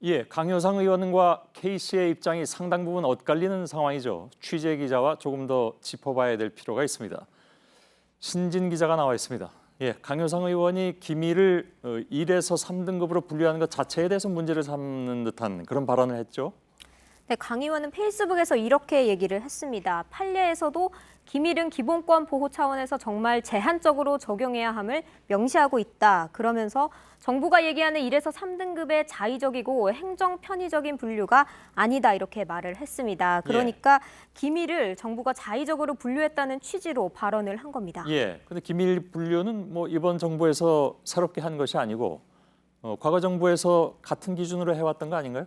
예, 강효상 의원과 K씨의 입장이 상당 부분 엇갈리는 상황이죠. 취재 기자와 조금 더 짚어봐야 될 필요가 있습니다. 신진 기자가 나와 있습니다. 예, 강효상 의원이 기밀을 1에서 3등급으로 분류하는 것 자체에 대해서 문제를 삼는 듯한 그런 발언을 했죠. 네, 강 의원은 페이스북에서 이렇게 얘기를 했습니다. 판례에서도 기밀은 기본권 보호 차원에서 정말 제한적으로 적용해야 함을 명시하고 있다. 그러면서 정부가 얘기하는 1에서 3등급의 자의적이고 행정 편의적인 분류가 아니다 이렇게 말을 했습니다. 그러니까 기밀을 정부가 자의적으로 분류했다는 취지로 발언을 한 겁니다. 예, 근데 기밀 분류는 뭐 이번 정부에서 새롭게 한 것이 아니고 과거 정부에서 같은 기준으로 해왔던 거 아닌가요?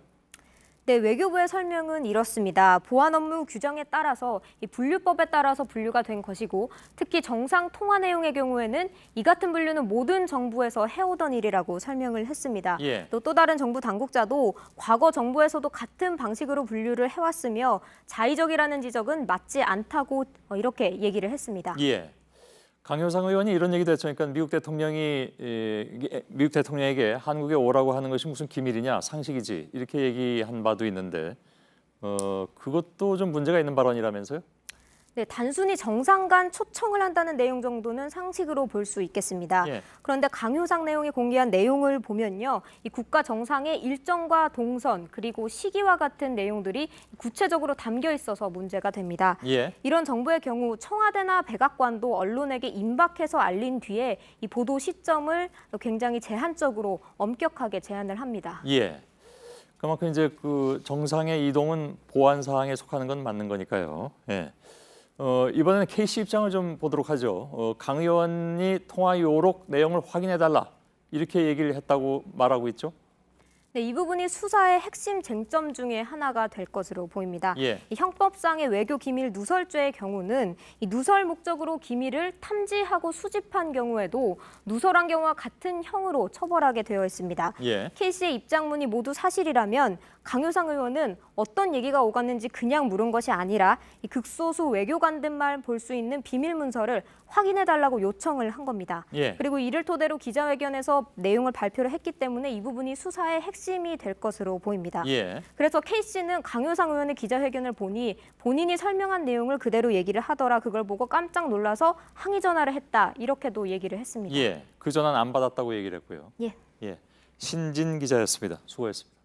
네, 외교부의 설명은 이렇습니다. 보안 업무 규정에 따라서 이 분류법에 따라서 분류가 된 것이고 특히 정상 통화 내용의 경우에는 이 같은 분류는 모든 정부에서 해오던 일이라고 설명을 했습니다. 예. 또 다른 정부 당국자도 과거 정부에서도 같은 방식으로 분류를 해왔으며 자의적이라는 지적은 맞지 않다고 이렇게 얘기를 했습니다. 예. 강효상 의원이 이런 얘기도 했죠. 그러니까 미국 대통령에게 한국에 오라고 하는 것이 무슨 기밀이냐, 상식이지 이렇게 얘기한 바도 있는데 그것도 좀 문제가 있는 발언이라면서요? 네, 단순히 정상 간 초청을 한다는 내용 정도는 상식으로 볼 수 있겠습니다. 예. 그런데 강효상 내용이 공개한 내용을 보면요. 이 국가 정상의 일정과 동선 그리고 시기와 같은 내용들이 구체적으로 담겨 있어서 문제가 됩니다. 예. 이런 정부의 경우 청와대나 백악관도 언론에게 임박해서 알린 뒤에 이 보도 시점을 굉장히 제한적으로 엄격하게 제한을 합니다. 예. 그만큼 이제 그 정상의 이동은 보안 사항에 속하는 건 맞는 거니까요. 예. 이번에는 K씨 입장을 좀 보도록 하죠. 강 의원이 통화 요록 내용을 확인해달라 이렇게 얘기를 했다고 말하고 있죠. 네, 이 부분이 수사의 핵심 쟁점 중에 하나가 될 것으로 보입니다. 예. 이 형법상의 외교 기밀 누설죄의 경우는 이 누설 목적으로 기밀을 탐지하고 수집한 경우에도 누설한 경우와 같은 형으로 처벌하게 되어 있습니다. 예. K씨의 입장문이 모두 사실이라면 강효상 의원은 어떤 얘기가 오갔는지 그냥 물은 것이 아니라 이 극소수 외교관들만 볼 수 있는 비밀 문서를 확인해달라고 요청을 한 겁니다. 예. 그리고 이를 토대로 기자회견에서 내용을 발표를 했기 때문에 이 부분이 수사의 핵심이 될 것으로 보입니다. 예. 그래서 K씨는 강효상 의원의 기자회견을 보니 본인이 설명한 내용을 그대로 얘기를 하더라. 그걸 보고 깜짝 놀라서 항의 전화를 했다. 이렇게도 얘기를 했습니다. 예. 그 전화는 안 받았다고 얘기를 했고요. 예. 예. 신진 기자였습니다. 수고했습니다.